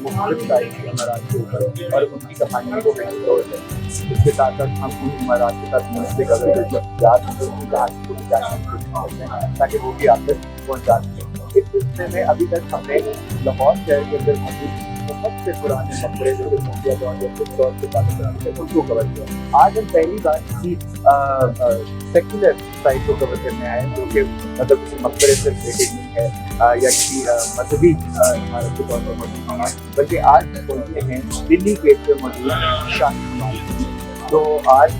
मुख्तलिफ तारीखी अमारात के ऊपर और उनकी कहानियों को एक्सप्लोर करें। इसके साथ साथ हम उन इमारात के साथ मुंसलिक अगर याद उनकी कहानी को भी जानने की कोशिश करते हैं ताकि वो भी आप तक पहुँचा सकें। इस सिलसिले में अभी तक हमने लाहौर शहर के अंदर मौजूद बहुत से पुराने मकबरे जैसे मोतिया दौर या दौर के पाकिस्तान उनको कवर किया। आज हम पहली बार किसी सेक्युलर साइट को कवर करने आए जो कि मतलब किसी मकबरे से रिलेटेड नहीं है या किसी मजहबी इमारत के तौर पर मौजूद नहीं है, बल्कि आज हम पहुंचते हैं दिल्ली गेट पर मौजूद शाही इमारत। तो आज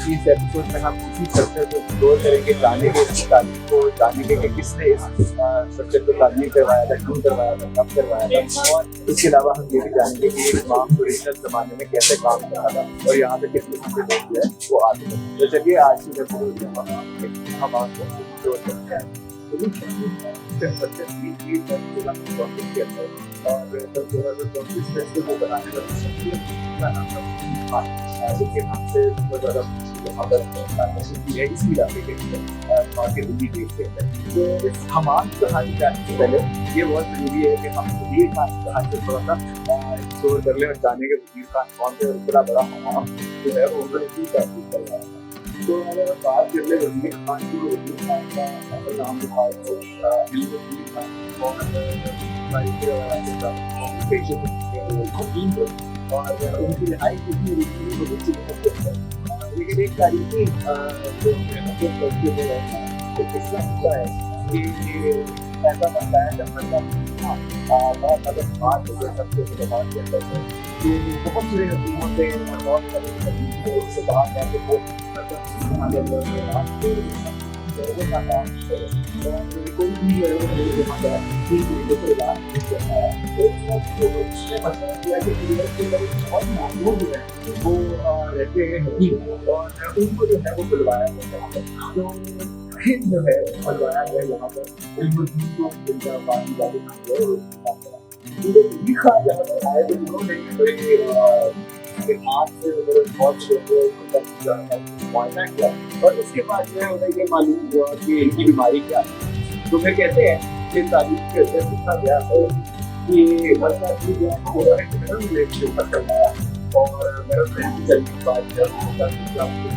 इस एपिसोड में हम इसी स्ट्रक्चर को एक्सप्लोर करेंगे, जानेंगे इसकी तारीख को, जानेंगे कि किसने इस स्ट्रक्चर को तामीर करवाया था, क्यों करवाया था, कब करवाया था, और इसके अलावा हम ये भी जानेंगे कि इमाम ओरिजिनल ज़माने में कैसे काम कर रहा था और यहाँ पे किस किस्म के लोग जो है वो आते थे। तो चलिए आज की एपिसोड हम आपको एक्सप्लोर करते हैं। हमाम कहानी जानने से पहले ये बहुत जरूरी है कि हम वजीर खान की कहानी को थोड़ा सा एक्सप्लोर कर लें और जाने के वजीर खान कौन थे और इतना बड़ा हमाम जो है वो उन्होंने की तारीफ कर रहा है। तो अगर हम बात कर ले वजीर खान की, वजीर खान का असल नाम था वजीर खान और उनकी रिहाई कितनी लेकिन एक तारीखी जो किस्सा होता है कि ऐसा बनता है जब बहुत अगर बात हो गई सबसे बात करते हैं तो बहुत सारे हकीमों से बहुत सारे से बाहर जाके वो कोई भी वो रहते हैं हकीम और उनको जो है वो बुलवाया गया तो फिर जो है बुलवाया गया यहाँ पर जिनका बाकी वाले जहाँ पर आए तो उन्होंने हाथ से मुआयना किया और उसके बाद जो है उन्हें ये मालूम हुआ कि इनकी बीमारी क्या है। तो वे कहते हैं कि तारीख के अंदर पूछा गया है कि मसला जो है उन्होंने ब्रेक के ऊपर करवाया और मेरा फ्रेंड चलने के बाद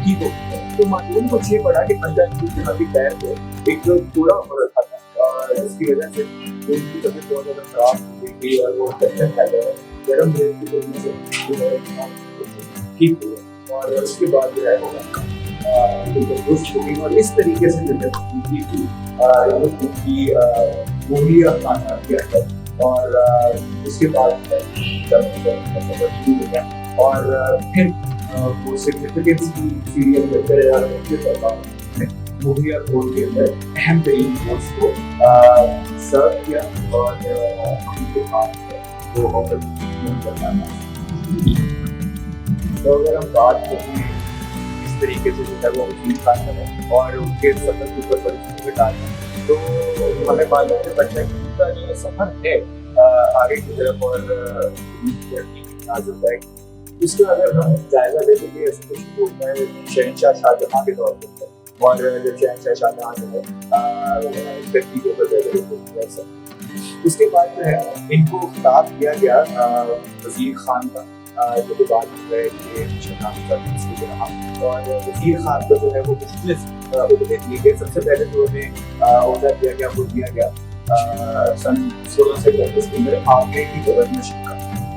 ठीक हो गया। तो मालूम कुछ ये पड़ा कि पंजाब की जहाँ की पैर को एक पूरा हो रखा था जिसकी वजह से उनकी तबीयत बहुत ज़्यादा खराब हो गई और वो गर्म ब्रेक की वजह से जो है ठीक हुआ और उसके बाद जो है और इस तरीके से जो है उनकी मुहैया खाना किया था और उसके बाद सफर शुरू हो गया और फिर वो सिग्निफिकेंस की सीरियल करते रहे और मुहैया कोड के अंदर अहम तरीन कोर्स को सर्व किया और उनके पास वो ऑफर करना। तो अगर हम बात करें इस तरीके से जो है वो वजीर खान करें और उनके सफर के ऊपर परिस्थिति में डालें तो हमें मालूम है बच्चा कि उनका जो सफर है आगे की तरफ और इसका अगर हम जायजा लेते हैं ऐसे कुछ होता है शहनशाह शाहजहाँ के दौर पर और जब शहनशाह शाहजहाँ जो है धरती के ऊपर उसके बाद जो है इनको खिताब किया गया वजीर खान का जो कि बात कर रहे थे और वजीर खान को जो है वो मुख्तलिफ उहदे दिए गए। सबसे पहले तो उन्हें ओहदा दिया गया वो दिया गया सन 1635 के अंदर आगरे की गवर्नरशिप का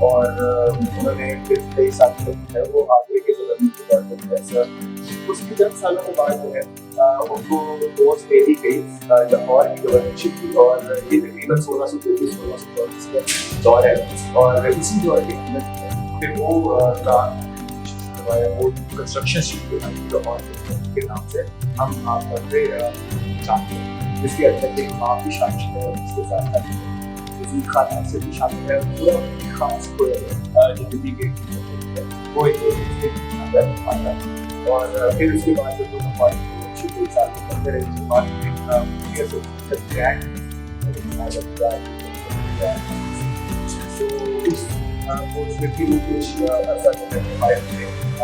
और उन्होंने फिर कई साल तक है वो आगरे के गवर्नर उसके चंद सालों के बाद जो है उनको पोस्ट दे दी गई लाहौर की गवर्नरशिप की और ये तकरीबन 1633-1634 का दौर है और इसी दौर के अंदर फिर वो वो कंस्ट्रक्शन शुरू लाहौर के नाम से हम आप करते चाहते हैं जिसके अंदर के इमाम भी शामिल है और उसके साथ साथ वजीर खान से भी शामिल है पूरा वजीर खान को जो दी गई वो एक आता है और फिर उसके बाद जो शुरू साल करते रहे उसके बाद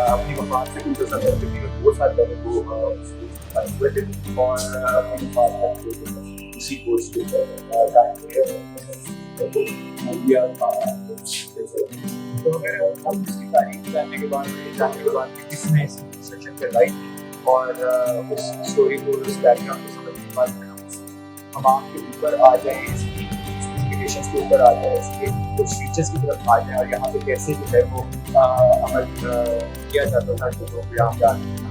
अपनी वफात से कुछ तकरीबन 2 साल पहले वो हुए थे और अपनी वफात उसी कोर्स के मूवियाँ जैसे। तो अगर हम उसकी तारीफ जानने के बाद, ये जानने के बाद कि किसने इस कंस्ट्रक्शन करवाई थी और उस स्टोरी को, उस बैकग्राउंड को समझने के बाद फिर हम आपके ऊपर आ जाए, इसकी स्पेसिफिकेशंस के ऊपर आ जाए, इसके कुछ फीचर्स की तरफ आ जाए और यहाँ पे कैसे जो है वो अमल किया जाता था जो लोग यहाँ पे आते हैं,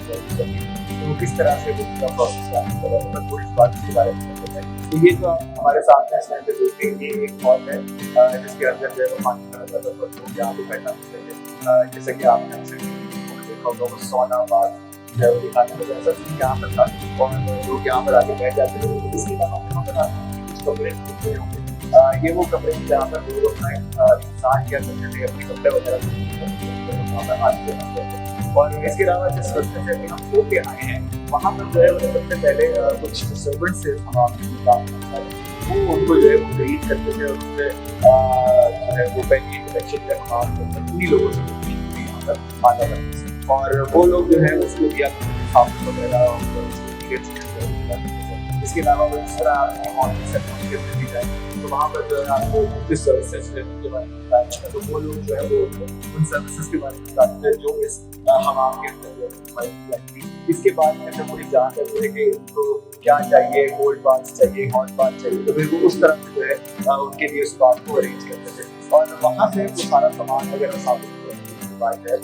तो किस तरह से वो पूरा प्रोसेस है, तो थोड़ी सी बात इसके बारे में बताएं। तो ये जो हमारे सामने इस टाइम पे देखते हैं, ये एक हॉल है जिसके अंदर जो है वो पानी भरा जाता था, लोग यहाँ पे बैठा करते थे। जैसे कि आपने अक्सर देखा होगा वो सोना बाग जो है वो दिखाने में ऐसा सीन यहाँ पर था और लोग यहाँ पर आके बैठ जाते थे। तो इसके अलावा यहाँ पर आते कुछ कपड़े होते होंगे, ये वो कपड़े जहाँ पर लोग अपना इंसान किया करते थे, अपने कपड़े वगैरह वहाँ पर हाथ करते थे। और इसके अलावा जिस रास्ते से अभी हम होके आए हैं वहाँ पर जो है वो सबसे पहले कुछ सर्वेंट्स से हम आपके काम करते हैं, वो उनको जो है वो ग्रीट करते थे और उनसे जो है वो पहली इंटरेक्शन में हम आपको उन्हीं लोगों से यहाँ पर आता करते थे और वो लोग जो है उसको दिया साबुन वगैरह। इसके अलावा वो जिस तरह आपकी ऑनलाइन सर्टिफिकेट दी जाए तो वहाँ पर जो है आपको किस सर्विसेज के बारे में बताया जाता है, तो वो लोग जो है वो उन सर्विसेज के बारे में बताते हैं जो इस हम आपके अंदर। इसके बाद में जब पूरी जांच है कि उनको क्या चाहिए, कोल्ड बाथ चाहिए, हॉट बाथ चाहिए, तो फिर वो उस तरह से जो है उनके लिए उस बात को अरेंज करते थे और वहाँ से वो सारा सामान वगैरह साबित बात है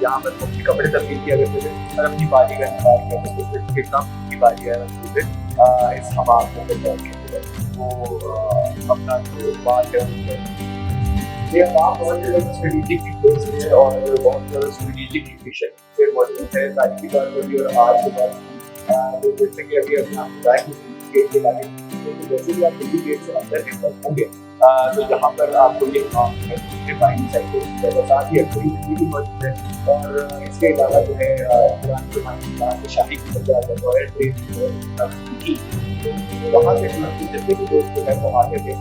यहाँ पर अपने कपड़े तब्दील किया करते थे और अपनी बारी का इंतजार किया करते थे, कितना की बारी है इस हमाम को वो अपना जो बात है ये हमाम बहुत ज़्यादा स्ट्रेटेजिक प्लेस है और बहुत ज़्यादा स्ट्रेटेजिक लोकेशन पे मौजूद है। तारीखी तौर पर भी और आज के बाद तो जैसे कि अभी अपना गेट के लागे तो जैसे भी आप दिल्ली गेट से अंदर एंटर होंगे तो यहाँ पर आपको ये डिफाइन साइकिल साथ ही अक्सरी बिजली भी मौजूद है और इसके अलावा जो है पुराने जमाने के शाही की वजह रॉयल ट्रेन तो वहाँ से जितने भी दोस्त जो है वो आते थे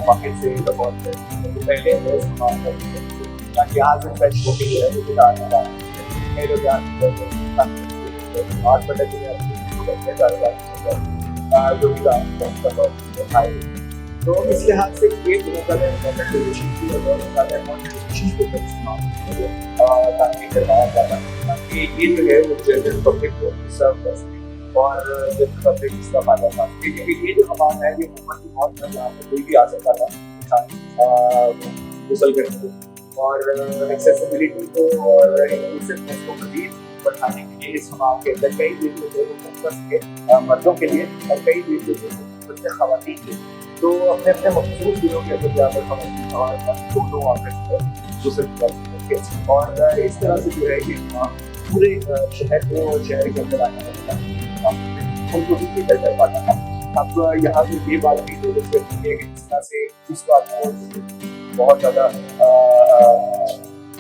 मार्केट से लाहौर से तो पहले ताकि यहाँ से फ्रेश होके जो है वो गुजार मेरे लोग आज बटे जो भी खाए तो इस लिहाज से ये रिलेशन की ताकि करवाया जाता है ताकि ये जो है वो जनरल पब्लिक को सर्व कर सके और जनरल पब्लिक इसका फायदा उठा सके, क्योंकि ये जो हमारा है ये ऊपर की बहुत यहाँ पर कोई भी आ सकता था इंसान गुसल करने को और एक्सेसिबिलिटी को और इंक्लूसिवनेस को मज़ीद बढ़ाने के लिए इस हमाम के अंदर कई वीडियो जो है फोकस के मर्दों के लिए और कई वीडियो जो है फोकस के ख़वातीन के लिए। तो अपने अपने मखसूस दिनों के अंदर यहाँ पर हमारे पास दो आकर दूसरे और इस तरह से जो है कि पूरे शहर को और शहर के अंदर आने वाला उनको भी नहीं कर पाता था। अब यहाँ से ये बात भी नोटिस करती है कि जिस तरह से इस बात को बहुत ज़्यादा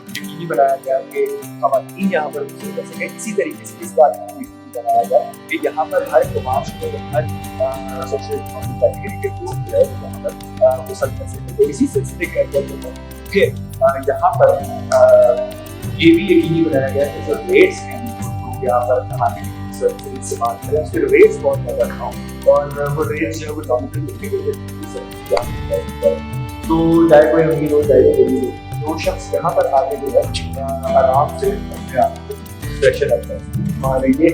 यकीनी बनाया गया कि ख़वातीन यहाँ पर गुसल कर सकें, इसी तरीके से इस बात को बनाया गया कि यहाँ पर हर कुमाश को हर सबसे कैटेगरी के लोग जो है यहाँ पर गुसल कर सकें। तो इसी सिलसिले के अंदर फिर यहाँ पर ये भी यकीनी बनाया गया कि जो रेट्स हैं लोग यहाँ पर नहाने के इस्तेमाल करें उसके रेट्स बहुत ज़्यादा कम और वो रेट्स जो है वो डॉमिनेट तो चाहे कोई अमीर हो चाहे कोई गरीब हो तो शख्स यहाँ पर आके जो है आराम से अपने आप को प्रेशर आता है और ये है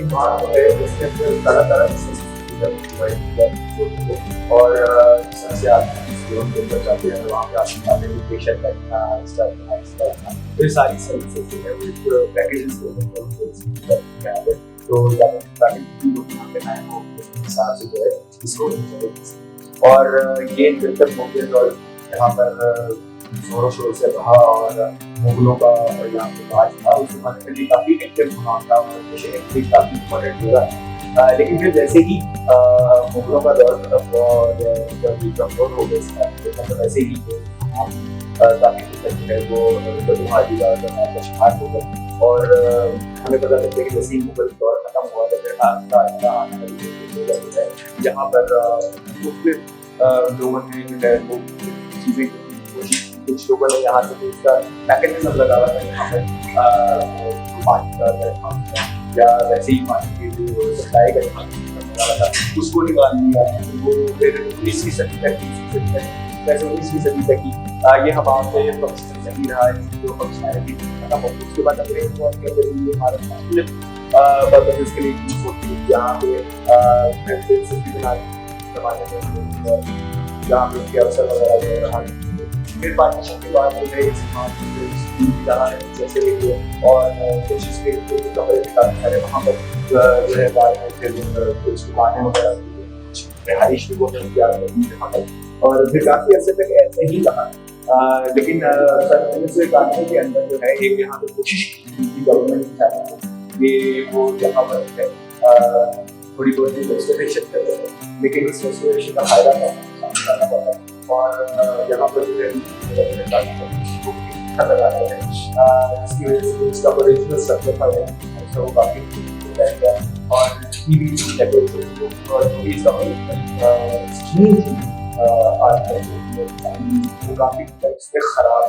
इसके अंदर तरह तरह और सबसे आप चाहते हैं वहाँ पे आप लोकेशन करना तो ये सारी सर्विसेज जो है वो पैकेजेस तो ताकि लोग यहाँ पे आए हो उस हिसाब से जो है इसको और ये बेहतर मौके और यहाँ पर जोरों शोर से रहा और मुगलों का यहाँ पे राज था उस जमाने में भी काफ़ी एक्टिव होना था और शहर भी काफ़ी इम्पोर्टेंट हुआ लेकिन फिर जैसे ही मुगलों का दौर खत्म हुआ और जब ये कमजोर हो गए तो वैसे ही काफ़ी दिक्कत है वो हाजिरा का शिकार हो गए और हमें पता लगता है कि जैसे ही मुगल दौर खत्म हुआ तो फिर जहाँ पर मुख्तलिफ लोगों ने जो है वो चीज़ें कोशिश कुछ लोगों ने यहाँ से इसका मैकेनिज्म लगा हुआ था यहाँ पर पानी का या वैसे ही पानी की जो सप्लाई का वाला था उसको निकाल लिया। वो फिर 19वीं सदी तक वैसे 19वीं सदी तक ही ये हमाम का ये फंक्शन सही रहा है, जो फंक्शनैलिटी खत्म हो गई। उसके बाद अंग्रेज को के अंदर ये इमारत मुख्तलिफ पर्पसेस के लिए यूज होती है, जहाँ पे रेजिडेंसेस भी बना जमाने में, जहाँ पे उनके अवसर वगैरह जो रहा। फिर पार्टीशन के बाद जो है इस रहा है जैसे और कुछ इसके कपड़े भी काफी सारे वहाँ पर जो है बाद में फिर कुछ दुकानें वगैरह कुछ रिहाइश भी बहुत तैयार होती है वहाँ पर, और फिर काफी अर्से तक ऐसे ही रहा। लेकिन सन 1991 के अंदर जो है एक यहाँ पे कोशिश की गवर्नमेंट की चाहिए ये वो यहाँ पर है थोड़ी बहुत रेस्टोरेशन कर रहे हैं, लेकिन इस रेस्टोरेशन का फायदा करना पड़ा और यहाँ पर जो है खतरा है इसकी वजह से इसका ओरिजिनल स्ट्रक्चर था वो काफी और वो काफी खराब।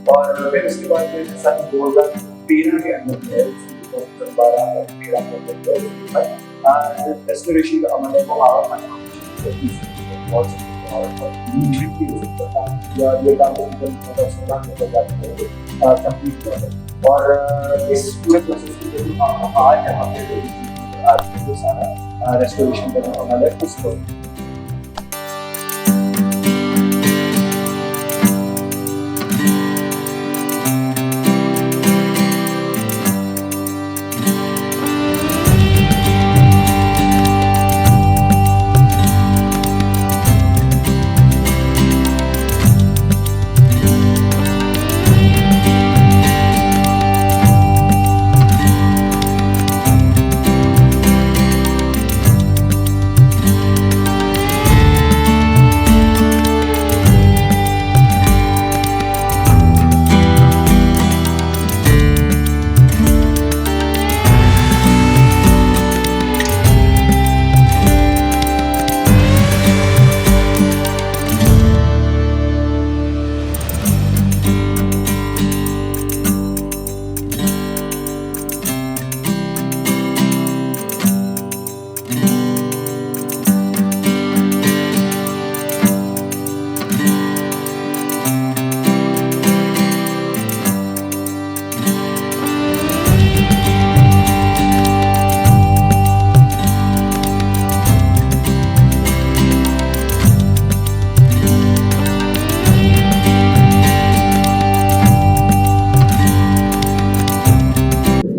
और फिर उसके बाद सन 2013 के अंदर रेस्टोरेशन का अमल है वो आवा और इस पूरे प्रोसेस की आज यहाँ पे जो सारा रेस्टोरेशन का अमल है उसको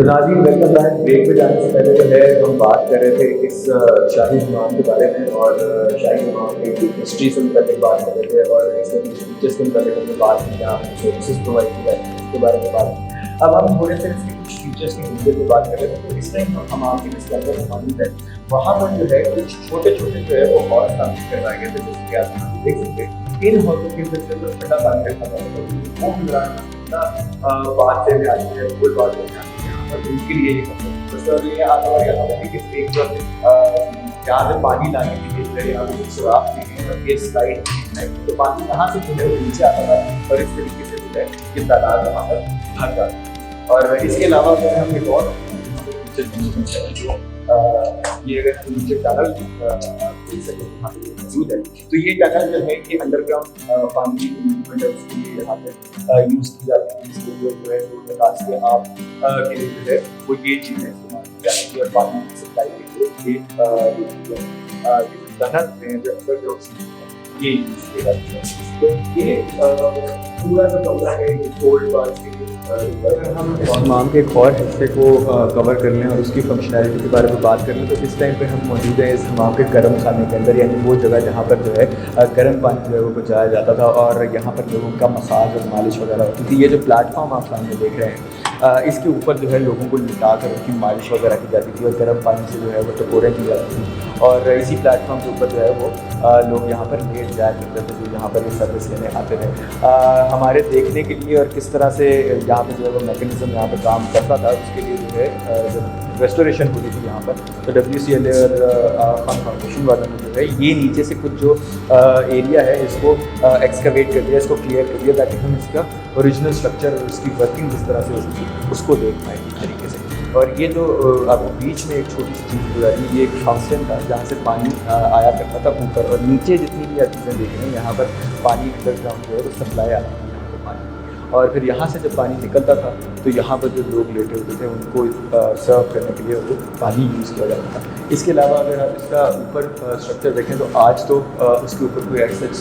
नाज़रीन वेलकम बैक। ब्रेक पे जाने से पहले जो है हम बात कर रहे थे इस शाही इमाम के बारे में और शाही इमाम की हिस्ट्री से मुताबिक बात कर रहे थे और इसके कुछ फीचर्स के मुताबिक हमने बात की, जहाँ सर्विसेज प्रोवाइड की जाती है उसके बारे में बात की। अब हम थोड़े से इसके कुछ फीचर्स की डिटेल में बात कर रहे थे। तो इस टाइम हम हमाम के जिसके अंदर मौजूद है वहाँ पर जो है कुछ छोटे छोटे जो है वो हॉल स्थापित करवाए गए थे, जैसे कि आप देख सकते हैं इन हॉलों के अंदर जो ठंडा पानी रखा जाता है वो मिलाना बात से भी आती है, कोई बात नहीं आती है उनके लिए ये यहाँ से पानी लाने के लिए यहाँ पे सुराख दिए स्लाइड, तो पानी कहाँ से जो है वो नीचे आता था और इस तरीके से जो है ये तालाब वहाँ पर भर जाता है। और इसके अलावा जो है हम एक और ये अगर नीचे टनल मौजूद है तो ये टनल जो है कि अंडरग्राउंड पानी की मूवमेंट है उसके लिए यहाँ पे यूज़ की जाती है। इसके लिए जो है वो निकास के आप के लिए जो है वो ये चीज़ें इस्तेमाल की जाती है और पानी की सप्लाई के लिए ये टनल हैं जो अंडरग्राउंड ये यूज़ किया जाता है। तो ये पूरा जो कमरा है ये कोल्ड बाथ के लिए अगर हम इमाम के एक और हिस्से को कवर कर लें और उसकी फंक्शनैलिटी के बारे में बात कर लें तो इस टाइम पे हम मौजूद हैं इस हमाम के गर्म खाने के अंदर, यानी वो जगह जहाँ पर जो है गर्म पानी जो है वो पहुँचाया जाता था और यहाँ पर लोगों का मसाज और मालिश वगैरह होती थी। ये जो प्लेटफॉर्म आप सामने देख रहे हैं इसके ऊपर जो है लोगों को लिटा कर उनकी मालिश वगैरह की जाती थी और गर्म पानी से जो है वो टकोरें की जाती थी और इसी प्लेटफॉर्म के ऊपर जो है वो लोग यहाँ पर लेट जाया करते थे जो यहाँ पर ये सर्विस लेने आते थे। हमारे देखने के लिए और किस तरह से यहाँ पर जो है वो मैकेनिज़्म यहाँ पर काम करता था उसके लिए जो है जब रेस्टोरेशन होती थी यहाँ पर तो WCLA और खान फाउंडेशन वालों ने जो है ये नीचे से कुछ जो एरिया है इसको एक्सकवेट कर दिया, इसको क्लियर कर दिया ताकि हम इसका ओरिजिनल स्ट्रक्चर और उसकी वर्किंग किस तरह से हो सकती है उसको देख पाएँ इस तरीके से। और ये जो अब बीच में एक छोटी सी चीज़ गुजारी, ये एक फाउंटेन था जहाँ से पानी आया करता था ऊपर, और नीचे जितनी भी आप चीज़ें देख रहे हैं यहाँ पर पानी अंडरग्राउंड जो है वो सप्लाई आती थी यहाँ पर पानी। और फिर यहाँ से जब पानी निकलता था तो यहाँ पर जो लोग लेटे होते थे उनको सर्व करने के लिए वो पानी यूज़ किया जाता था। इसके अलावा अगर आप इसका ऊपर स्ट्रक्चर देखें तो आज तो उसके ऊपर कोई ऐसा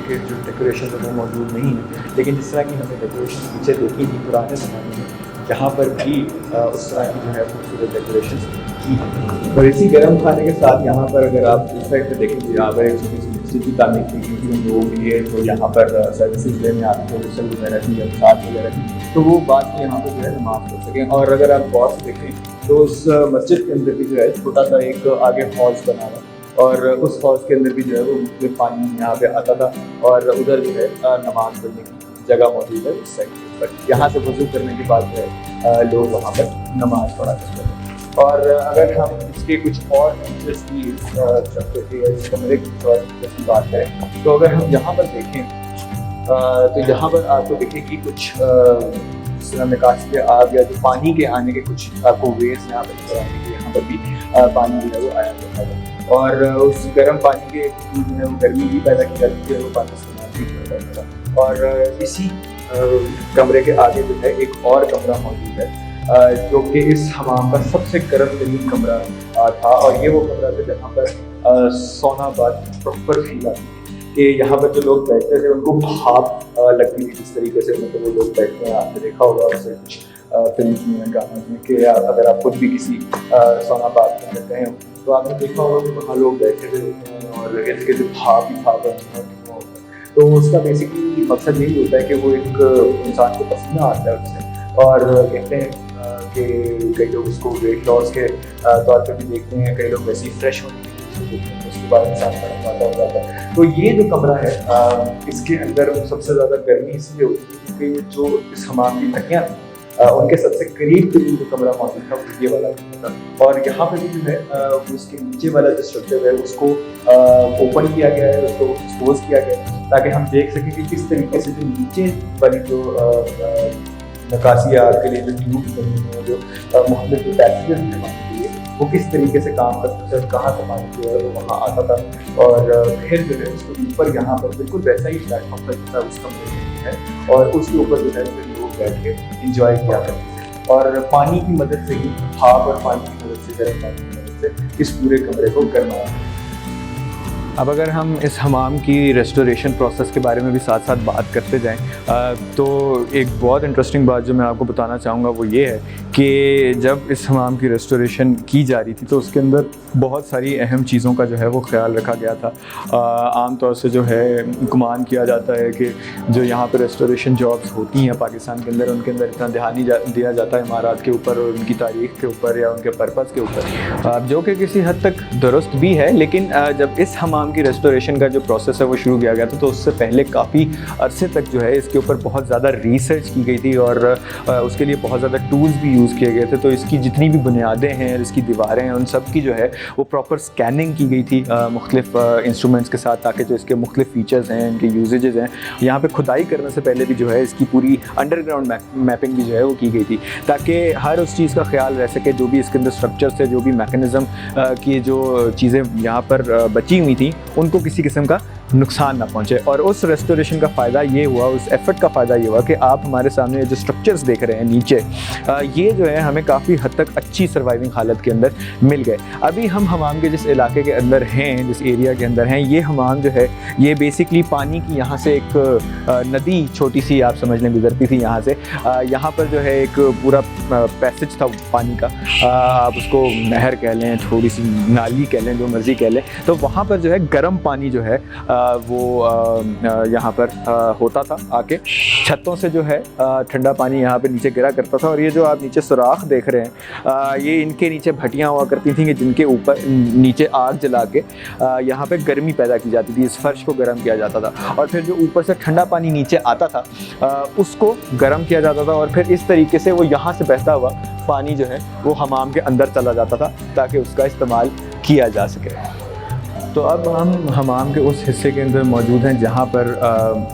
के जो डेकोरेशन है वो मौजूद नहीं है, लेकिन जिस तरह की हमने डेकोरेशन पीछे देखी थी पुराने ज़माने में, यहाँ पर भी उस तरह की जो है खूबसूरत डेकोरेशन की है। और इसी गर्म खाने के साथ यहाँ पर अगर आप इस साइड पे देखें तो यहाँ पर एक छोटी सी मस्जिद की तामीर की गई थी उन लोगों के लिए, तो यहाँ पर सर्विसेज लेने आते थे, गुसल वगैरह की या साथ वगैरह की, तो वो बात की यहाँ पर जो है नमाज पढ़ सकें। और अगर आप गौर से देखें तो उस मस्जिद के अंदर भी जो है छोटा सा एक आगे हॉल्स बना हुआ, और उस हॉल्स के अंदर भी जो है वो मुख्तलिफ पानी यहाँ पे आता था, और उधर जो है नमाज पढ़ने की जगह मौजूद है उस साइड पर। यहाँ से वजू करने के बाद जो है लोग वहाँ पर नमाज पढ़ा करते हैं। और अगर हम इसके कुछ और फीचर्स की इस कमरे की फीचर्स की बात करें तो अगर हम यहाँ पर देखें तो यहाँ पर आपको देखें कि कुछ निकासी के आग या जो पानी के आने के कुछ आपको वेज यहाँ पर यहाँ पर भी पानी जो है वो आया करता है, और उस गर्म पानी के जो है वो गर्मी भी पैदा की जाती है, वो पानी इस्तेमाल भी किया जाता है। और इसी कमरे के आगे जो है एक और कमरा मौजूद है जो कि इस हमाम का सबसे गर्म तरीन कमरा था, और ये वो कमरा था जहाँ पर सोना बात प्रॉपर फील आती थी कि यहाँ पर जो लोग बैठते थे उनको भाप लगती थी जिस तरीके से, मतलब वो लोग बैठते हैं, आपने देखा होगा उसे कुछ फिल्म में ड्रामा में कि अगर आप खुद भी किसी सोना बात में रहते हैं तो आपने देखा होगा कि वहाँ लोग बैठे हुए होते हैं और इसके जो भाप ही भाप होता है, तो उसका बेसिकली मकसद यही होता है कि वो एक इंसान को पसीना आता है उससे, और कहते हैं कि कई लोग उसको वेट लॉस के तौर पर भी देखते हैं, कई लोग वैसे ही फ्रेश होने की कोशिश देखते हैं, उसके बाद इंसान का हो जाता है। तो ये जो कमरा है इसके अंदर सबसे ज़्यादा गर्मी इसलिए होती है क्योंकि जो इस हमाम की तकियाँ उनके सबसे करीब जो कमरा मौजूद था वो ये वाला था, और यहाँ पर भी जो है उसके नीचे वाला जो स्ट्रक्चर है उसको ओपन किया गया है, उसको एक्सपोज किया गया है ताकि हम देख सकें कि किस तरीके से जो नीचे वाली जो नकासी आग के लिए जो ट्यूब बनी है, जो मुख्तलिफ जो पैसेजेस हैं पानी के लिए, वो किस तरीके से काम करते थे, कहाँ से पानी जो है वो वहाँ आता था, और फिर जो है उसके ऊपर यहाँ पर बिल्कुल वैसा ही प्लेटफॉर्म था उस कमरे में है, और उसके ऊपर जो है लोग बैठ के इंजॉय किया करते थे, और पानी की मदद से ही, भाप और पानी की मदद से, गर्म पानी की मदद से इस पूरे कमरे को गर्माया। अब अगर हम इस हमाम की रेस्टोरेशन प्रोसेस के बारे में भी साथ साथ बात करते जाएं तो एक बहुत इंटरेस्टिंग बात जो मैं आपको बताना चाहूँगा वो ये है कि जब इस हमाम की रेस्टोरेशन की जा रही थी तो उसके अंदर बहुत सारी अहम चीज़ों का जो है वो ख्याल रखा गया था। आम तौर से जो है गुमान किया जाता है कि जो यहाँ पर रेस्टोरेशन जॉब्स होती हैं पाकिस्तान के अंदर, उनके अंदर इतना ध्यान नहीं दिया जाता है इमारत के ऊपर और उनकी तारीख़ के ऊपर या उनके पर्पज़ के ऊपर, जो कि किसी हद तक दुरुस्त भी है। लेकिन जब इस हमाम की रेस्टोरेशन का जो प्रोसेस है वो शुरू किया गया था तो उससे पहले काफ़ी अरसे तक जो है इसके ऊपर बहुत ज़्यादा रिसर्च की गई थी और उसके लिए बहुत ज़्यादा टूल्स भी यूज़ किए गए थे। तो इसकी जितनी भी बुनियादें हैं, इसकी दीवारें हैं, उन सब की जो है वो प्रॉपर स्कैनिंग की गई थी मुख्तलिफ इंस्ट्रूमेंट्स के साथ, ताकि जो इसके मुख्तलिफ फ़ीचर्स हैं, इनके यूजेजेस हैं, यहाँ पे खुदाई करने से पहले भी जो है इसकी पूरी अंडरग्राउंड मैपिंग भी जो है वो की गई थी, ताकि हर उस चीज़ का ख्याल रह सके, जो भी इसके अंदर स्ट्रक्चर्स थे, जो भी मैकेनिज़्म की जो चीज़ें यहाँ पर बची हुई थी उनको किसी किस्म का नुकसान ना पहुँचे। और उस रेस्टोरेशन का फ़ायदा ये हुआ, उस एफ़र्ट का फ़ायदा ये हुआ कि आप हमारे सामने जो स्ट्रक्चर्स देख रहे हैं नीचे, ये जो है हमें काफ़ी हद तक अच्छी सर्वाइविंग हालत के अंदर मिल गए। अभी हम हमाम के जिस इलाके के अंदर हैं, जिस एरिया के अंदर हैं, ये हमाम जो है ये बेसिकली पानी की यहाँ से एक नदी छोटी सी आप समझ लें गुजरती थी यहाँ से। यहाँ पर जो है एक पूरा पैसेज था पानी का, आप उसको नहर कह लें, थोड़ी सी नाली कह लें, जो मर्ज़ी कह लें। तो वहाँ पर जो है गर्म पानी जो है वो यहाँ पर होता था, आके छतों से जो है ठंडा पानी यहाँ पे नीचे गिरा करता था। और ये जो आप नीचे सुराख देख रहे हैं, ये इनके नीचे भट्टियाँ हुआ करती थी कि जिनके ऊपर नीचे आग जला के यहाँ पे गर्मी पैदा की जाती थी, इस फर्श को गर्म किया जाता था। और फिर जो ऊपर से ठंडा पानी नीचे आता था उसको गर्म किया जाता था, और फिर इस तरीके से वो यहाँ से बहता हुआ पानी जो है वो हमाम के अंदर चला जाता था ताकि उसका इस्तेमाल किया जा सके। तो अब हम हमाम के उस हिस्से के अंदर मौजूद हैं जहाँ पर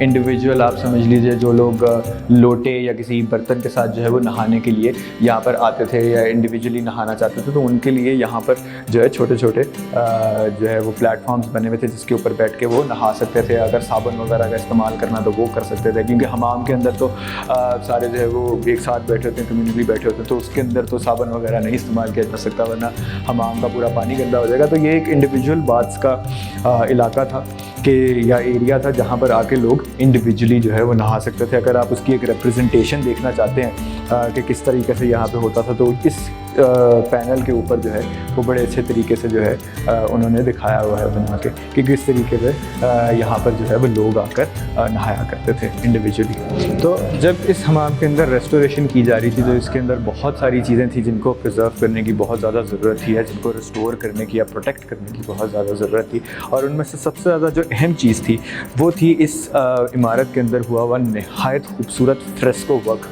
इंडिविजुअल आप समझ लीजिए जो लोग लोटे या किसी बर्तन के साथ जो है वो नहाने के लिए यहाँ पर आते थे या इंडिविजुअली नहाना चाहते थे, तो उनके लिए यहाँ पर जो है छोटे छोटे जो है वो प्लेटफॉर्म्स बने हुए थे जिसके ऊपर बैठ के वो नहा सकते थे। अगर साबुन वगैरह का इस्तेमाल करना तो वो कर सकते थे, क्योंकि हमाम के अंदर तो सारे जो है वो एक साथ बैठे होते हैं, कम्युनिटी बैठे होते हैं, तो उसके अंदर तो साबुन वगैरह नहीं इस्तेमाल किया जा सकता वरना हमाम का पूरा पानी गंदा हो जाएगा। तो ये एक इंडिविजुअल बाथ्स का इलाका था कि या एरिया था जहाँ पर आके लोग इंडिविजुअली जो है वो नहा सकते थे। अगर आप उसकी एक रिप्रेजेंटेशन देखना चाहते हैं कि किस तरीके से यहाँ पे होता था, तो इस पैनल के ऊपर जो है वो बड़े अच्छे तरीके से जो है उन्होंने दिखाया हुआ है बना के कि किस तरीके से यहाँ पर जो है वो लोग आकर नहाया करते थे इंडिविजुअली। तो जब इस हमाम के अंदर रेस्टोरेशन की जा रही थी तो इसके अंदर बहुत सारी चीज़ें थी जिनको प्रिजर्व करने की बहुत ज़्यादा ज़रूरत थी, या जिनको रिस्टोर करने की या प्रोटेक्ट करने की बहुत ज़्यादा ज़रूरत थी। और उनमें से सबसे ज़्यादा जो अहम चीज़ थी वो थी इस इमारत के अंदर हुआ हुआ नहायत खूबसूरत फ्रेस्को वर्क,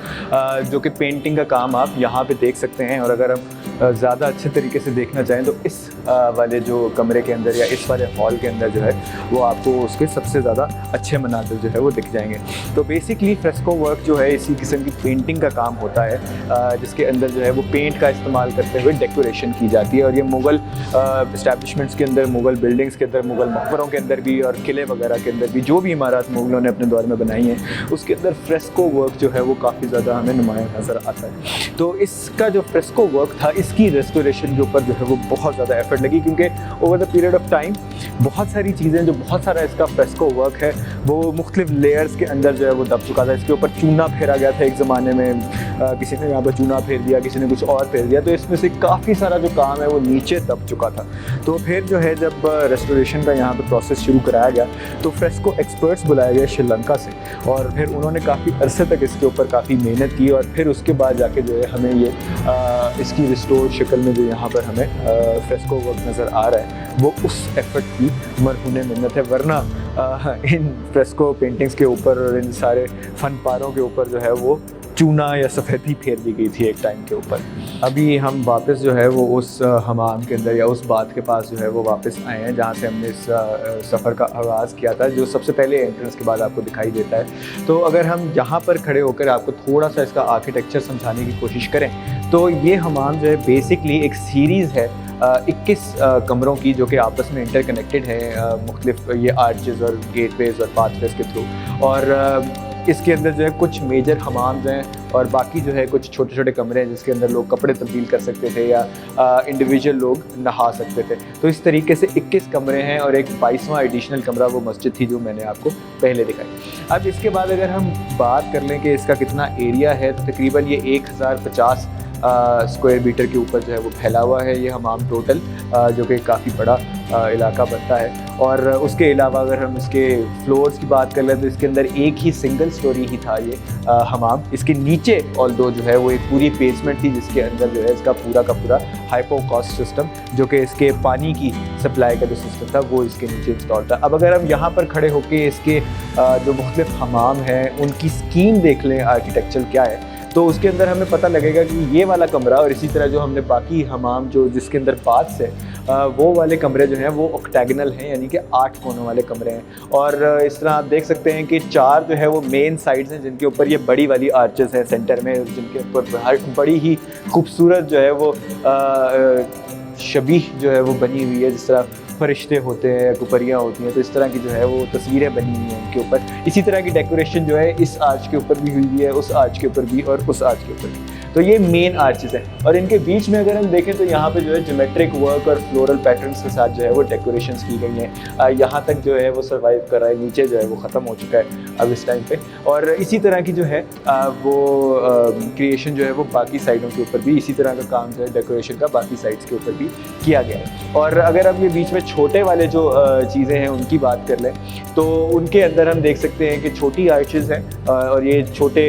जो कि पेंटिंग का काम आप यहाँ पे देख सकते हैं। और अगर हम ज़्यादा अच्छे तरीके से देखना चाहें तो इस वाले जो कमरे के अंदर या इस वाले हॉल के अंदर जो है वो आपको उसके सबसे ज़्यादा अच्छे मनाज़िर जो है वो दिख जाएंगे। तो बेसिकली फ्रेस्को वर्क जो है इसी किस्म की पेंटिंग का काम होता है, जिसके अंदर जो है वो पेंट का इस्तेमाल करते हुए डेकोरेशन की जाती है। और ये मुग़ल इस्टेब्लिशमेंट्स के अंदर, मुग़ल बिल्डिंग्स के अंदर, मुग़ल मकबरों के अंदर भी और किले वगैरह के अंदर भी जो भी इमारत मुग़लों ने अपने दौर में बनाई हैं उसके अंदर फ्रेस्को वर्क जो है वो काफ़ी ज़्यादा हमें नुमाया नज़र आता है। तो इसका जो फ्रेस्को वर्क था इसकी रेस्टोरेशन के ऊपर जो है वो बहुत ज़्यादा एफर्ट लगी, क्योंकि over the period of time बहुत सारी चीज़ें जो बहुत सारा इसका फ्रेस्को वर्क है वो मुख्तलिफ लेयर्स के अंदर जो है वो दब चुका था। इसके ऊपर चूना फेरा गया था एक ज़माने में, किसी ने यहाँ पर चूना फेर दिया, किसी ने कुछ और फेर दिया, तो इसमें से काफ़ी सारा जो काम है वो नीचे दब चुका था। तो फिर जो है जब रेस्टोरेशन का यहाँ पर प्रोसेस शुरू कराया गया तो फ्रेस्को एक्सपर्ट्स बुलाए गए श्रीलंका से, और फिर उन्होंने काफ़ी अरसे तक इसके ऊपर काफ़ी मेहनत की और फिर उसके बाद जाके जो है हमें ये इसकी रिस्टोर शक्ल में जो यहाँ पर हमें फ्रेस्को वर्क नज़र आ रहा है वो उस एफर्ट की मरहूने मिन्नत है। वरना इन फ्रेस्को पेंटिंग्स के ऊपर और इन सारे फनपारों के ऊपर जो है वो चूना या सफ़ेदी फेर दी गई थी एक टाइम के ऊपर। अभी हम वापस जो है वो उस हमाम के अंदर या उस बात के पास जो है वो वापस आए हैं जहाँ से हमने इस सफ़र का आगाज़ किया था, जो सबसे पहले एंट्रेंस के बाद आपको दिखाई देता है। तो अगर हम यहाँ पर खड़े होकर आपको थोड़ा सा इसका आर्किटेक्चर समझाने की कोशिश करें तो ये हमाम जो है बेसिकली एक सीरीज़ है 21 कमरों की, जो कि आपस में इंटरकनेक्टेड है मुख्तलिफ ये आर्चेज़ और गेटवेज़ और पाथवेज़ के थ्रू। और इसके अंदर जो है कुछ मेजर हमाम्स हैं और बाकी जो है कुछ छोटे छोटे कमरे हैं जिसके अंदर लोग कपड़े तब्दील कर सकते थे या इंडिविजुअल लोग नहा सकते थे। तो इस तरीके से 21 कमरे हैं और एक 22वां एडिशनल कमरा वो मस्जिद थी जो मैंने आपको पहले दिखाई। अब इसके बाद अगर हम बात कर लें कि इसका कितना एरिया है तो तकरीबन ये 1050 स्क्वायर मीटर के ऊपर जो है वो फैला हुआ है ये हमाम टोटल, जो कि काफ़ी बड़ा इलाका बनता है। और उसके अलावा अगर हम इसके फ्लोर्स की बात कर लें तो इसके अंदर एक ही सिंगल स्टोरी ही था ये हमाम। इसके नीचे ऑल्दो जो है वो एक पूरी बेसमेंट थी जिसके अंदर जो है इसका पूरा का पूरा हाइपोकॉस्ट सिस्टम, जो कि इसके पानी की सप्लाई का जो सिस्टम था वो इसके नीचे इंस्टॉल था। अब अगर हम यहाँ पर खड़े होकर इसके जो मुख्तलिफ हमाम हैं उनकी स्कीम देख लें आर्किटेक्चर क्या है, तो उसके अंदर हमें पता लगेगा कि ये वाला कमरा और इसी तरह जो हमने बाकी हमाम जो जिसके अंदर बाथ्स है वो वाले कमरे जो हैं वो ऑक्टेगनल हैं, यानी कि 8 कोनों वाले कमरे हैं। और इस तरह आप देख सकते हैं कि 4 जो है वो मेन साइड्स हैं जिनके ऊपर ये बड़ी वाली आर्चेस हैं सेंटर में, जिनके ऊपर बड़ी ही खूबसूरत जो है वो शबीह जो है वो बनी हुई है, जिस तरह फरिश्ते होते हैं, कुपरियाँ होती हैं, तो इस तरह की जो है वो तस्वीरें बनी हुई हैं उनके ऊपर। इसी तरह की डेकोरेशन जो है इस आर्च के ऊपर भी हुई है, उस आर्च के ऊपर भी और उस आर्च के ऊपर भी। तो ये मेन आर्चेस हैं और इनके बीच में अगर हम देखें तो यहाँ पे जो है ज्योमेट्रिक वर्क और फ्लोरल पैटर्न्स के साथ जो है वो डेकोरेशंस की गई हैं। यहाँ तक जो है वो सर्वाइव कर रहा है, नीचे जो है वो ख़त्म हो चुका है अब इस टाइम पे। और इसी तरह की जो है वो क्रिएशन जो है वो बाकी साइडों के ऊपर भी इसी तरह का काम जो है डेकोरेशन का बाकी साइड्स के ऊपर भी किया गया है। और अगर हम ये बीच में छोटे वाले जो चीज़ें हैं उनकी बात कर लें तो उनके अंदर हम देख सकते हैं कि छोटी आर्चेज़ हैं और ये छोटे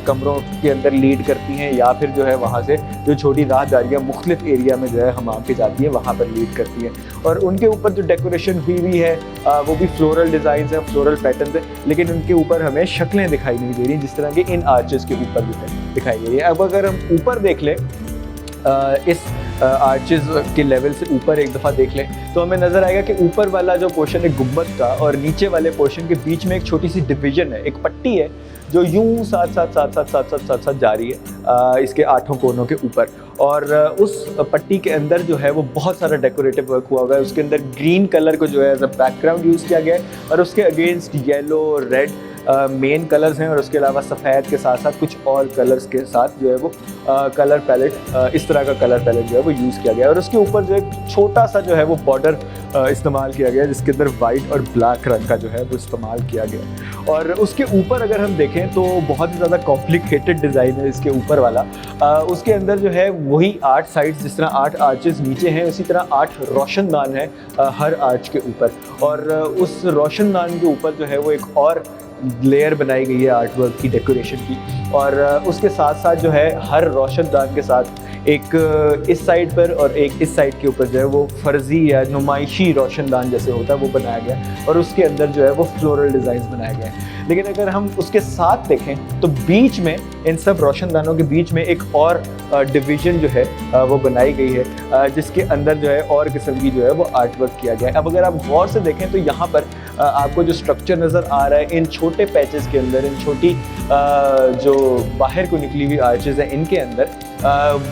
कमरों के अंदर लीड करती हैं, या फिर जो है वहाँ से जो छोटी राहदारियाँ मुख्तलिफ एरिया में जो है हमाम के जाती हैं वहाँ पर लीड करती हैं। और उनके ऊपर जो डेकोरेशन हुई है वो भी फ्लोरल डिज़ाइन है, फ्लोरल पैटर्न है, लेकिन उनके ऊपर हमें शक्लें दिखाई नहीं दे रही जिस तरह के इन आर्चेज़ के ऊपर जो है दिखाई दे रही है। अब अगर हम ऊपर देख लें इस आर्चेस के लेवल से ऊपर एक दफ़ा देख लें तो हमें नज़र आएगा कि ऊपर वाला जो पोर्शन है गुंबद का और नीचे वाले पोर्शन के बीच में एक छोटी सी डिवीजन है, एक पट्टी है जो यूं साथ साथ जा रही है इसके 8 कोनों के ऊपर। और उस पट्टी के अंदर जो है वो बहुत सारा डेकोरेटिव वर्क हुआ हुआ है। उसके अंदर ग्रीन कलर को जो है एज अ बैकग्राउंड यूज़ किया गया है और उसके against yellow red main colours हैं और उसके अलावा सफ़ेद के साथ साथ कुछ और कलर्स के साथ जो है वो कलर पैलेट इस तरह का कलर पैलेट जो है वो यूज़ किया गया है। और उसके ऊपर जो एक छोटा सा जो है वो बॉर्डर इस्तेमाल किया गया है जिसके अंदर वाइट और ब्लैक रंग का जो है वो इस्तेमाल किया गया है। और उसके ऊपर अगर हम देखें तो बहुत ही ज़्यादा कॉम्प्लिकेटेड डिज़ाइन है इसके ऊपर वाला। उसके अंदर जो है वही 8 साइड्स, जिस तरह 8 आर्चेस नीचे हैं उसी तरह 8 रोशनदान है हर आर्च के ऊपर। और उस रोशनदान के ऊपर जो है वो एक और लेयर बनाई गई है आर्ट वर्क की, डेकोरेशन की। और उसके साथ साथ जो है हर रोशनदान के साथ एक इस साइड पर और एक इस साइड के ऊपर जो है वो फर्जी या नुमाइशी रोशनदान जैसे होता है वो बनाया गया है और उसके अंदर जो है वो फ्लोरल डिज़ाइन बनाए गए हैं। लेकिन अगर हम उसके साथ देखें तो बीच में इन सब रोशनदानों के बीच में एक और डिवीज़न जो है वो बनाई गई है जिसके अंदर जो है और किस्म की जो है वो आर्ट वर्क किया गया है। अब अगर आप गौर से देखें तो यहाँ पर आपको जो स्ट्रक्चर नज़र आ रहा है इन छोटे पैचेस के अंदर, इन छोटी जो बाहर को निकली हुई आर्चेस हैं इनके अंदर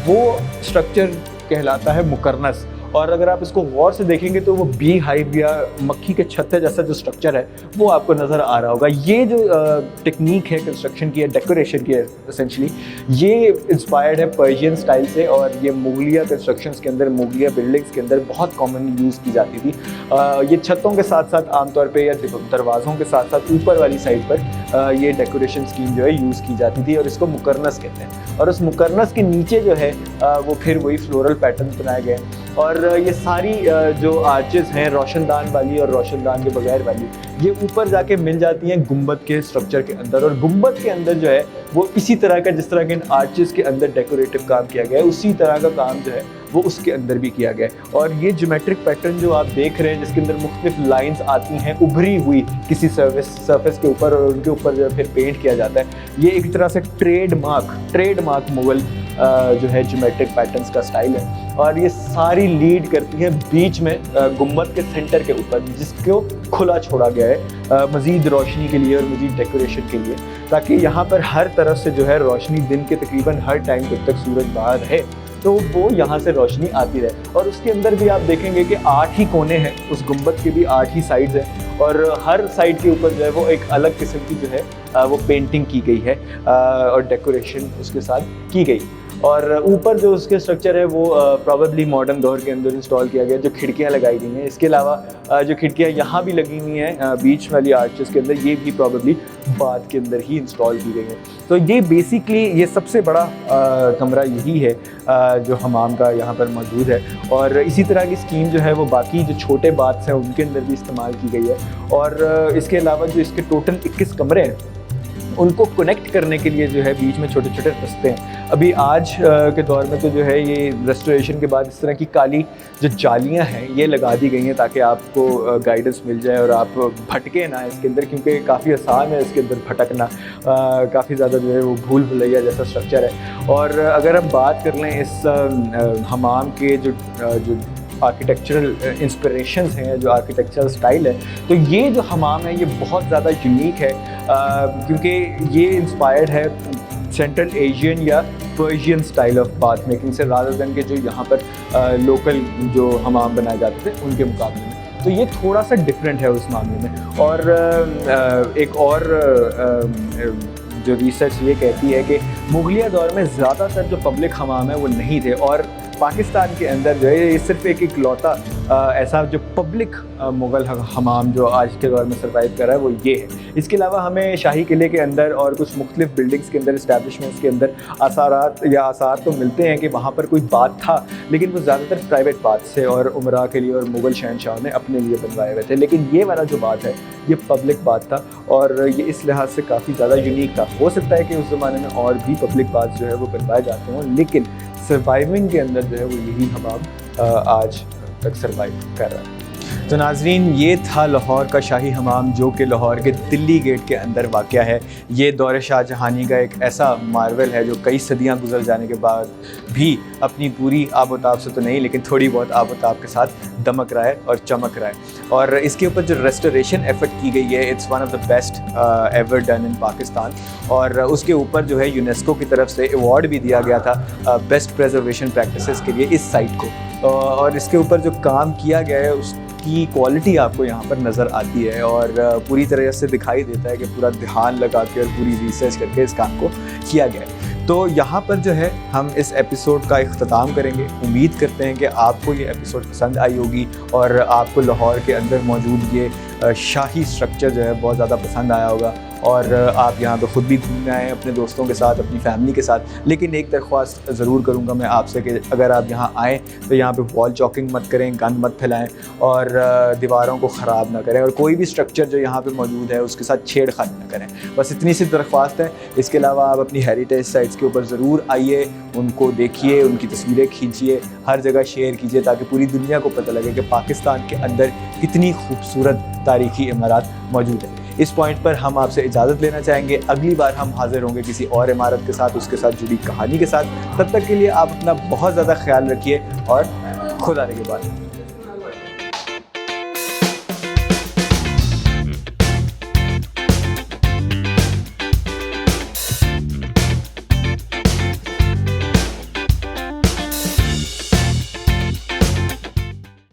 वो स्ट्रक्चर कहलाता है मुकर्नस। और अगर आप इसको गौर से देखेंगे तो वो बी हाइव या मक्खी के छत्ते जैसा जो स्ट्रक्चर है वो आपको नज़र आ रहा होगा। ये जो टेक्निक है कंस्ट्रक्शन की है, डेकोरेशन की है, एसेंशली ये इंस्पायर्ड है पर्शियन स्टाइल से और ये मुगलिया कंस्ट्रक्शंस के अंदर, मुगलिया बिल्डिंग्स के अंदर बहुत कॉमनली यूज़ की जाती थी। ये छतों के साथ साथ आमतौर पर या दरवाज़ों के साथ साथ ऊपर वाली साइड पर ये डेकोरेशन स्कीम जो है यूज़ की जाती थी और इसको मुकर्नस कहते हैं। और उस मुकर्नस के नीचे जो है वो फिर वही फ्लोरल पैटर्न बनाए गए हैं। और ये सारी जो आर्चेस हैं रोशनदान वाली और रोशनदान के बगैर वाली, ये ऊपर जाके मिल जाती हैं गुंबद के स्ट्रक्चर के अंदर। और गुंबद के अंदर जो है वो इसी तरह का, जिस तरह के इन आर्चेस के अंदर डेकोरेटिव काम किया गया है उसी तरह का काम जो है वो उसके अंदर भी किया गया है। और ये ज्योमेट्रिक पैटर्न जो आप देख रहे हैं जिसके अंदर मुख्तलिफ लाइंस आती हैं उभरी हुई किसी सरफेस के ऊपर और उनके ऊपर जो है फिर पेंट किया जाता है, ये एक तरह से ट्रेडमार्क मुगल जो है ज्योमेट्रिक पैटर्न्स का स्टाइल है। और ये सारी लीड करती है बीच में गुंबद के सेंटर के ऊपर जिसको खुला छोड़ा गया है मज़ीद रोशनी के लिए और मज़ीद डेकोरेशन के लिए, ताकि यहाँ पर हर तरफ से जो है रोशनी दिन के तकरीबन हर टाइम जब तक सूरज बाहर रहे तो वो यहाँ से रोशनी आती रहे। और उसके अंदर भी आप देखेंगे कि 8 ही कोने हैं, उस गुंबद के भी 8 ही साइड्स हैं और हर साइड के ऊपर जो है वो एक अलग किस्म की जो है वो पेंटिंग की गई है और डेकोरेशन उसके साथ की गई। और ऊपर जो उसके स्ट्रक्चर है वो प्रॉबेबली मॉडर्न दौर के अंदर इंस्टॉल किया गया, जो खिड़कियाँ लगाई गई हैं। इसके अलावा जो खिड़कियाँ यहाँ भी लगी हुई हैं बीच वाली आर्चेस के अंदर, ये भी प्रॉबेबली बाद के अंदर ही इंस्टॉल की गई हैं। तो ये बेसिकली ये सबसे बड़ा कमरा यही है जो हमाम का यहाँ पर मौजूद है। और इसी तरह की स्कीम जो है वो बाकी जो छोटे बाथ्स हैं उनके अंदर भी इस्तेमाल की गई है। और इसके अलावा जो इसके टोटल 21 कमरे हैं उनको कनेक्ट करने के लिए जो है बीच में छोटे छोटे रास्ते हैं। अभी आज के दौर में तो जो है ये रेस्टोरेशन के बाद इस तरह की काली जो जालियां हैं ये लगा दी गई हैं ताकि आपको गाइडेंस मिल जाए और आप भटके ना इसके अंदर, क्योंकि काफ़ी आसान है इसके अंदर भटकना, काफ़ी ज़्यादा जो है वो भूल भुलैया जैसा स्ट्रक्चर है। और अगर हम बात कर लें इस हमाम के जो आर्किटेक्चरल इंस्पिरेशंस हैं, जो आर्किटेक्चरल स्टाइल है, तो ये जो हमाम है ये बहुत ज़्यादा यूनिक है क्योंकि ये इंस्पायर्ड है सेंट्रल एशियन या Persian style of bath making से, रादर देन के जो यहाँ पर लोकल जो हमाम बनाए जाते थे उनके मुकाबले में। तो ये थोड़ा सा डिफरेंट है उस मामले में। और एक और जो रिसर्च ये कहती है कि मुगलिया दौर में ज़्यादातर जो पब्लिक हमाम है वो नहीं थे और पाकिस्तान के अंदर जो है ये सिर्फ एक इकलौता ऐसा जो पब्लिक मुग़ल हमाम जो आज के दौर में सर्वाइव कर रहा है वो ये है। इसके अलावा हमें शाही किले के अंदर और कुछ मुख्तलिफ बिल्डिंग्स के अंदर, इस्टेब्लिशमेंट्स के अंदर आसार तो मिलते हैं कि वहाँ पर कोई बात था, लेकिन वो ज़्यादातर प्राइवेट बात से और उमरा के लिए और मुग़ल शहनशाह ने अपने लिए बनवाए हुए थे। लेकिन ये वाला जो बात है ये पब्लिक बात था और ये इस लिहाज से काफ़ी ज़्यादा यूनिक था। हो सकता है कि उस ज़माने में और भी पब्लिक बात जो है वो बनवाए जाते हों, लेकिन सर्वाइविंग के अंदर जो है वो यही हमाम आज तक सर्वाइव कर रहा है। तो नाजरीन, ये था लाहौर का शाही हमाम, जो कि लाहौर के दिल्ली गेट के अंदर वाक़या है। ये दौर शाहजहानी का एक ऐसा मार्वल है जो कई सदियां गुजर जाने के बाद भी अपनी पूरी आबोताब से तो नहीं, लेकिन थोड़ी बहुत आबोताब के साथ दमक रहा है और चमक रहा है। और इसके ऊपर जो रेस्टोरेशन एफर्ट की गई है, it's one of the best ever done in Pakistan. और उसके ऊपर जो है यूनेस्को की तरफ से अवार्ड भी दिया गया था बेस्ट प्रिजर्वेशन प्रैक्टिसेस के लिए इस साइट को। और इसके ऊपर जो काम किया गया है उसकी क्वालिटी आपको यहाँ पर नज़र आती है और पूरी तरह से दिखाई देता है कि पूरा ध्यान लगा के और पूरी रिसर्च करके इस काम को किया गया है। तो यहाँ पर जो है हम इस एपिसोड का इख्तिताम करेंगे। उम्मीद करते हैं कि आपको ये एपिसोड पसंद आई होगी और आपको लाहौर के अंदर मौजूद ये शाही स्ट्रक्चर जो है बहुत ज़्यादा पसंद आया होगा और आप यहाँ पे ख़ुद भी घूमने आए अपने दोस्तों के साथ, अपनी फैमिली के साथ। लेकिन एक दरख्वास्त ज़रूर करूँगा मैं आपसे कि अगर आप यहाँ आएँ तो यहाँ पे वॉल चॉकिंग मत करें, गंद मत फैलाएं और दीवारों को ख़राब ना करें और कोई भी स्ट्रक्चर जो यहाँ पे मौजूद है उसके साथ छेड़खानी ना करें। बस इतनी सी दरख्वास्त है। इसके अलावा आप अपनी हेरिटेज साइट्स के ऊपर ज़रूर आइए, उनको देखिए, उनकी तस्वीरें खींचिए, हर जगह शेयर कीजिए ताकि पूरी दुनिया को पता लगे कि पाकिस्तान के अंदर कितनी खूबसूरत तारीख़ी इमारत मौजूद है। इस पॉइंट पर हम आपसे इजाज़त लेना चाहेंगे। अगली बार हम हाजिर होंगे किसी और इमारत के साथ, उसके साथ जुड़ी कहानी के साथ। तब तक के लिए आप अपना बहुत ज़्यादा ख्याल रखिए और खुदा निगहबान।